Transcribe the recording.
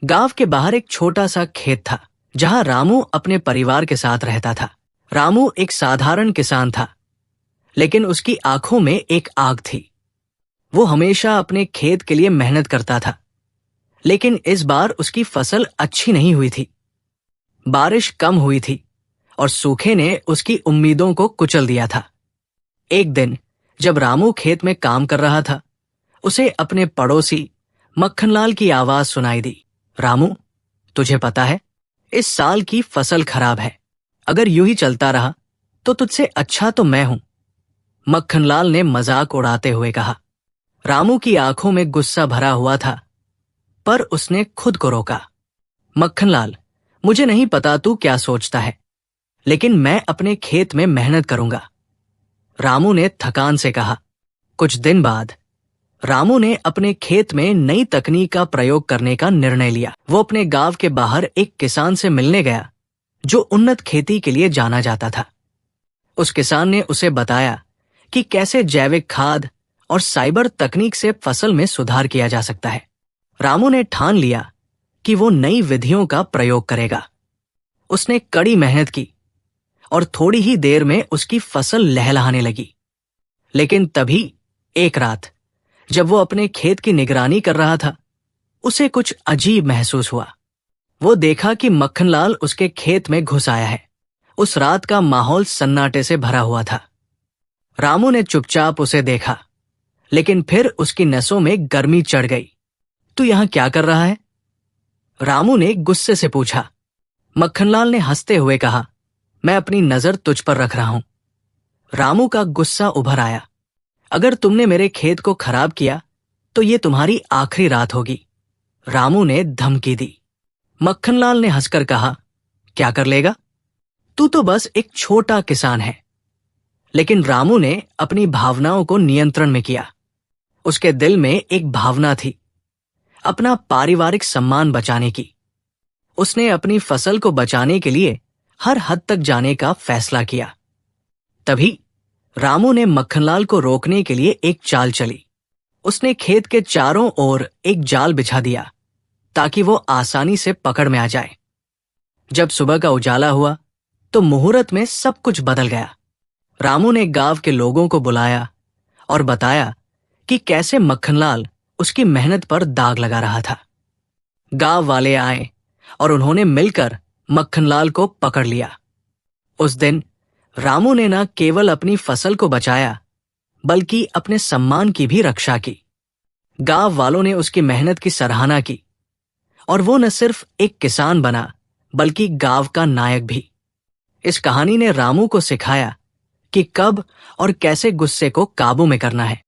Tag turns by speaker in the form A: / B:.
A: गांव के बाहर एक छोटा सा खेत था जहां रामू अपने परिवार के साथ रहता था। रामू एक साधारण किसान था, लेकिन उसकी आंखों में एक आग थी। वो हमेशा अपने खेत के लिए मेहनत करता था, लेकिन इस बार उसकी फसल अच्छी नहीं हुई थी। बारिश कम हुई थी और सूखे ने उसकी उम्मीदों को कुचल दिया था। एक दिन जब रामू खेत में काम कर रहा था, उसे अपने पड़ोसी मक्खनलाल की आवाज सुनाई दी। रामू, तुझे पता है, इस साल की फसल खराब है। अगर यूं ही चलता रहा तो तुझसे अच्छा तो मैं हूं। मक्खनलाल ने मजाक उड़ाते हुए कहा। रामू की आंखों में गुस्सा भरा हुआ था, पर उसने खुद को रोका। मक्खनलाल, मुझे नहीं पता तू क्या सोचता है, लेकिन मैं अपने खेत में मेहनत करूंगा, रामू ने थकान से कहा। कुछ दिन बाद रामू ने अपने खेत में नई तकनीक का प्रयोग करने का निर्णय लिया। वो अपने गांव के बाहर एक किसान से मिलने गया जो उन्नत खेती के लिए जाना जाता था। उस किसान ने उसे बताया कि कैसे जैविक खाद और साइबर तकनीक से फसल में सुधार किया जा सकता है। रामू ने ठान लिया कि वो नई विधियों का प्रयोग करेगा। उसने कड़ी मेहनत की और थोड़ी ही देर में उसकी फसल लहलहाने लगी। लेकिन तभी एक रात जब वो अपने खेत की निगरानी कर रहा था, उसे कुछ अजीब महसूस हुआ। वो देखा कि मक्खनलाल उसके खेत में घुस आया है। उस रात का माहौल सन्नाटे से भरा हुआ था। रामू ने चुपचाप उसे देखा, लेकिन फिर उसकी नसों में गर्मी चढ़ गई। तू यहां क्या कर रहा है? रामू ने गुस्से से पूछा। मक्खनलाल ने हंसते हुए कहा, मैं अपनी नजर तुझ पर रख रहा हूं। रामू का गुस्सा उभर आया। अगर तुमने मेरे खेत को खराब किया तो ये तुम्हारी आखिरी रात होगी, रामू ने धमकी दी। मक्खनलाल ने हंसकर कहा, क्या कर लेगा? तू तो बस एक छोटा किसान है। लेकिन रामू ने अपनी भावनाओं को नियंत्रण में किया। उसके दिल में एक भावना थी, अपना पारिवारिक सम्मान बचाने की। उसने अपनी फसल को बचाने के लिए हर हद तक जाने का फैसला किया। तभी रामू ने मक्खनलाल को रोकने के लिए एक चाल चली। उसने खेत के चारों ओर एक जाल बिछा दिया ताकि वो आसानी से पकड़ में आ जाए। जब सुबह का उजाला हुआ तो मुहूर्त में सब कुछ बदल गया। रामू ने गांव के लोगों को बुलाया और बताया कि कैसे मक्खनलाल उसकी मेहनत पर दाग लगा रहा था। गांव वाले आए और उन्होंने मिलकर मक्खनलाल को पकड़ लिया। उस दिन रामू ने न केवल अपनी फसल को बचाया, बल्कि अपने सम्मान की भी रक्षा की। गांव वालों ने उसकी मेहनत की सराहना की और वो न सिर्फ एक किसान बना, बल्कि गांव का नायक भी। इस कहानी ने रामू को सिखाया कि कब और कैसे गुस्से को काबू में करना है।